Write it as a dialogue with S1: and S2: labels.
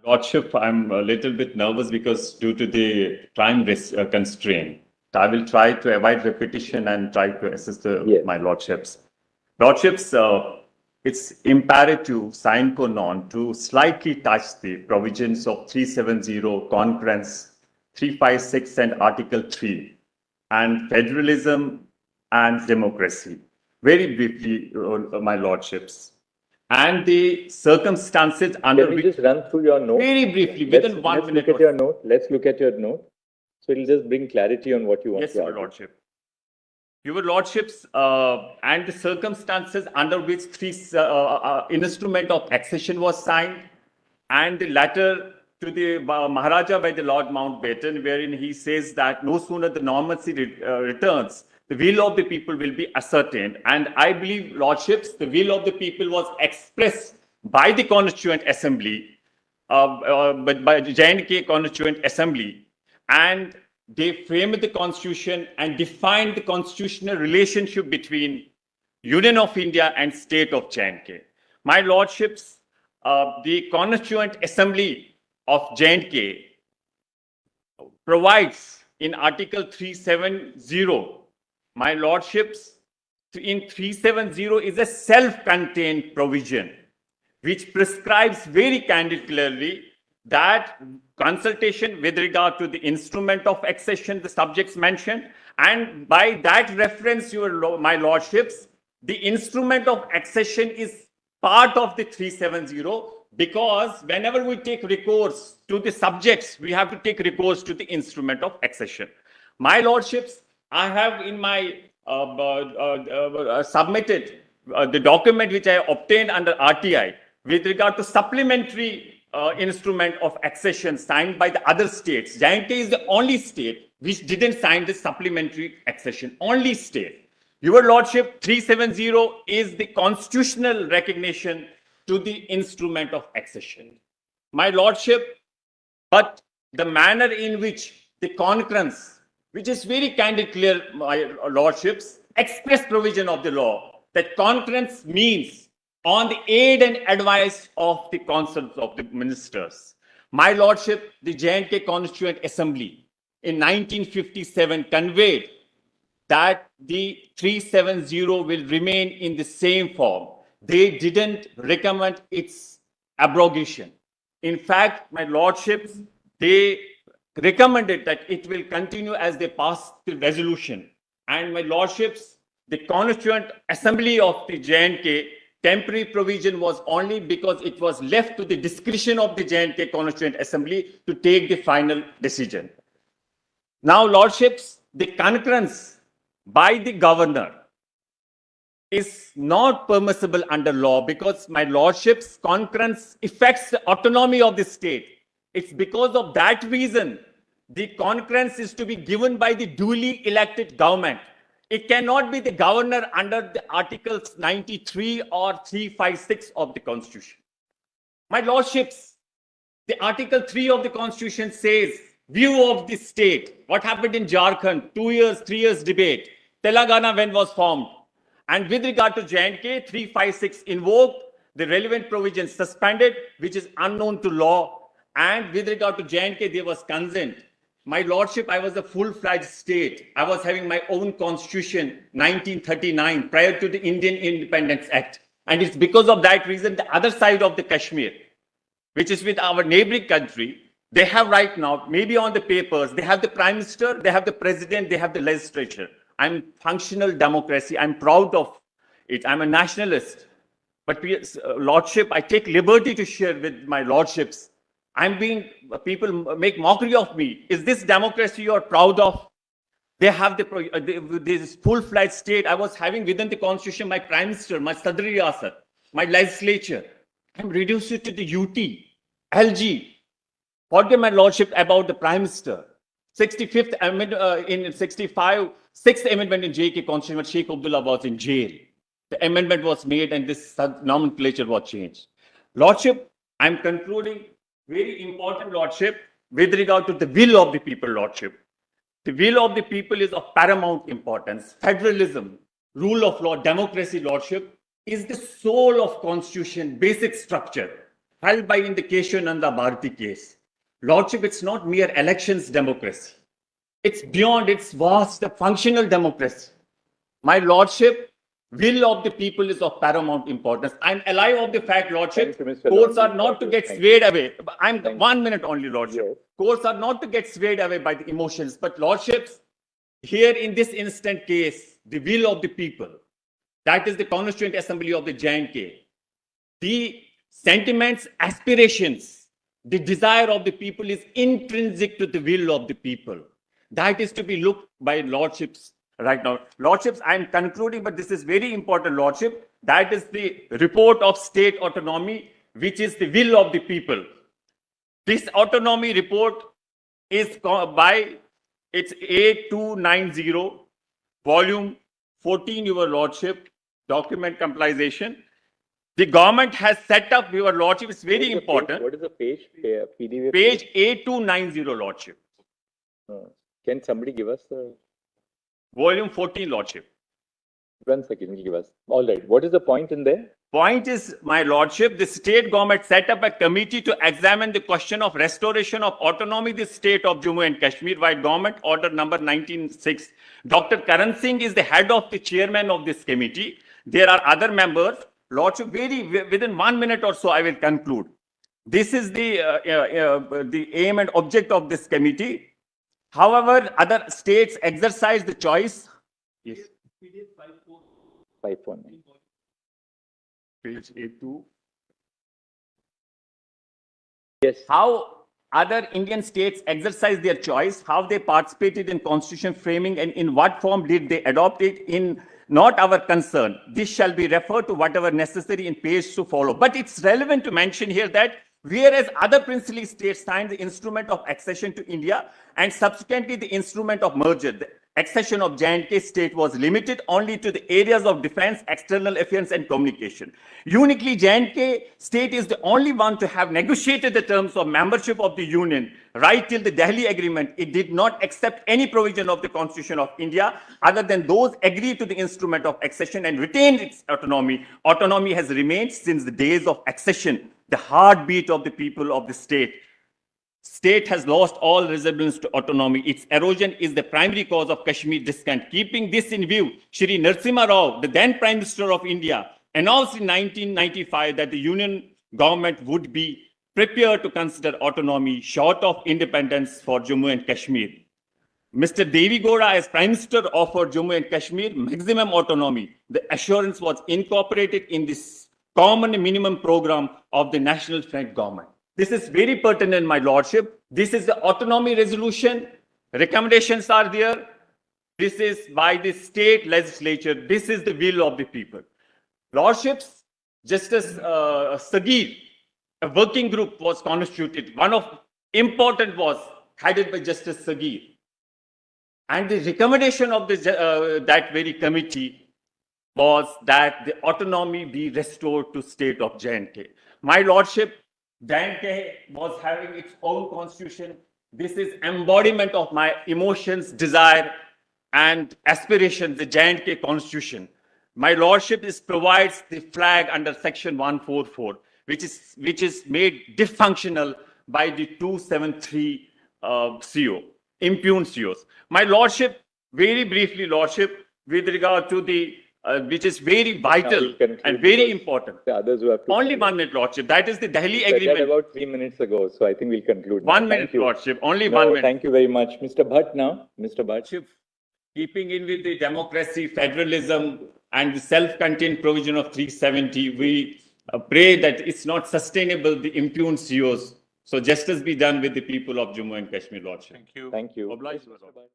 S1: Lordship, I'm a little bit nervous because due to the time constraint, I will try to avoid repetition and try to assist my lordships. Lordships, it's imperative sine qua non to slightly touch the provisions of 370, Concurrence 356 and Article 3, and federalism and democracy. Very briefly, my lordships. And the circumstances under
S2: which... Can you just run through your note?
S1: Very briefly, within 1 minute.
S2: Let's look at your note. Let's look at your note. So it'll just bring clarity on what you want to
S1: Yes, Your Lordship. Your Lordships, and the circumstances under which instrument of accession was signed, and the letter to the Maharaja by the Lord Mountbatten, wherein he says that no sooner the normalcy returns, the will of the people will be ascertained. And I believe, Lordships, the will of the people was expressed by the Constituent Assembly, but by the J&K Constituent Assembly, and they framed the Constitution and defined the constitutional relationship between Union of India and State of J&K. My Lordships, the Constituent Assembly of J&K provides in Article 370, my Lordships, in 370 is a self-contained provision which prescribes very clearly that consultation with regard to the instrument of accession, the subjects mentioned, and by that reference, my Lordships, the instrument of accession is part of the 370, because whenever we take recourse to the subjects, we have to take recourse to the instrument of accession. My Lordships, I have in my submitted the document which I obtained under RTI with regard to supplementary instrument of accession signed by the other states. J&K is the only state which didn't sign the supplementary accession, only state. Your Lordship, 370 is the constitutional recognition to the instrument of accession. My Lordship, but the manner in which the concurrence, which is very clear, my Lordships, express provision of the law, that concurrence means on the aid and advice of the councils of the ministers. My Lordship, the J&K Constituent Assembly in 1957 conveyed that the 370 will remain in the same form. They didn't recommend its abrogation. In fact, my Lordships, they recommended that it will continue as they pass the resolution. And my Lordships, the Constituent Assembly of the J&K, temporary provision was only because it was left to the discretion of the J&K Constituent Assembly to take the final decision. Now, Lordships, the concurrence by the governor is not permissible under law because, my Lordships, concurrence affects the autonomy of the state. It's because of that reason the concurrence is to be given by the duly elected government. It cannot be the governor under the Articles 93 or 356 of the Constitution. My Lordships, the Article 3 of the Constitution says, view of the state. What happened in Jharkhand? 2 years, 3 years debate. Telangana when was formed? And with regard to J&K, 356 invoked, the relevant provisions suspended, which is unknown to law. And with regard to J&K, there was consent. My Lordship, I was a full-fledged state. I was having my own constitution, 1939, prior to the Indian Independence Act. And it's because of that reason, the other side of the Kashmir, which is with our neighboring country, they have right now, maybe on the papers, they have the Prime Minister, they have the President, they have the legislature. I'm functional democracy. I'm proud of it. I'm a nationalist. But Lordship, I take liberty to share with my Lordships. People make mockery of me. Is this democracy you're proud of? They have this full-fledged state. I was having within the constitution my prime minister, my Sadri Riyasat, my legislature. I'm reduced it to the UT, LG. Forget my Lordship about the prime minister. 65th amendment in 65, 6th amendment in JK Constitution, when Sheikh Abdullah was in jail. The amendment was made and this nomenclature was changed. Lordship, I'm concluding. Very important, Lordship, with regard to the will of the people, Lordship. The will of the people is of paramount importance. Federalism, rule of law, democracy, Lordship, is the soul of Constitution, basic structure. held by in the Keshavananda Bharati case. Lordship, it's not mere elections democracy. It's beyond, it's vast, the functional democracy. My Lordship, will of the people is of paramount importance. I'm alive of the fact, Lordship,
S2: Thank you, Mr.
S1: courts
S2: Lone.
S1: are not to get
S2: Thank
S1: swayed away. I'm
S2: Thank
S1: 1 minute only, Lordship.
S2: Yes.
S1: Courts are not to get swayed away by the emotions, but Lordships, here in this instant case, the will of the people, that is the Constituent Assembly of the J&K, the sentiments, aspirations, the desire of the people is intrinsic to the will of the people. That is to be looked by Lordships right now. Lordships, I am concluding, but this is very important, Lordship. That is the report of state autonomy, which is the will of the people. This autonomy report is by, it's A290, volume 14, Your Lordship, document compilation. The government has set up, Your Lordship, it's very important.
S2: What is the page? PDF?
S1: Page A290, Lordship.
S2: Can somebody give us the...
S1: Volume 14, Lordship.
S2: 1 second, give us. All right. What is the point in there?
S1: Point is, my Lordship, the state government set up a committee to examine the question of restoration of autonomy in the state of Jammu and Kashmir by government order number 196. Dr. Karan Singh is the head of the chairman of this committee. There are other members. Lordship, within 1 minute or so, I will conclude. This is the aim and object of this committee. However, other states exercise the choice. Yes.
S2: 519.
S1: Page A2.
S2: Yes.
S1: How other Indian states exercise their choice, how they participated in constitution framing, and in what form did they adopt it, in not our concern. This shall be referred to whatever necessary in page to follow. But it's relevant to mention here that whereas other princely states signed the instrument of accession to India and subsequently the instrument of merger, the accession of J&K state was limited only to the areas of defense, external affairs and communication. Uniquely, J&K state is the only one to have negotiated the terms of membership of the union right till the Delhi agreement. It did not accept any provision of the Constitution of India other than those agreed to the instrument of accession and retained its autonomy. Autonomy has remained since the days of accession, the heartbeat of the people of the state. State has lost all resemblance to autonomy. Its erosion is the primary cause of Kashmir discontent. Keeping this in view, Shri Narasimha Rao, the then Prime Minister of India, announced in 1995 that the Union government would be prepared to consider autonomy short of independence for Jammu and Kashmir. Mr. Devi Gowda, as Prime Minister, offered Jammu and Kashmir maximum autonomy. The assurance was incorporated in this common minimum program of the National Front government. This is very pertinent, my Lordship. This is the autonomy resolution. Recommendations are there. This is by the state legislature. This is the will of the people. Lordships, Justice Sagir, a working group was constituted. One of important was headed by Justice Sagir. And the recommendation of that very committee was that the autonomy be restored to state of J&K. My Lordship, J&K was having its own constitution. This is embodiment of my emotions, desire, and aspirations, the J&K constitution. My Lordship provides the flag under section 144, which is made dysfunctional by the 273 CO, impugned COs. My Lordship, very briefly, Lordship, with regard to the which is very vital and very important.
S2: The others who have to
S1: Only 1 minute, Lordship. That is the Delhi
S2: said that
S1: agreement.
S2: about 3 minutes ago, so I think we'll conclude.
S1: 1 minute, Lordship. Only 1 minute.
S2: Thank you very much. Mr. Bhatt now. Mr. Bhatt.
S1: Lordship, keeping in with the democracy, federalism, and the self-contained provision of 370, we pray that it's not sustainable, the impugned COs. So justice be done with the people of Jammu and Kashmir, Lordship.
S3: Thank you.
S2: Thank you.
S1: Obliged,
S2: Yes, Mr. Bhatt.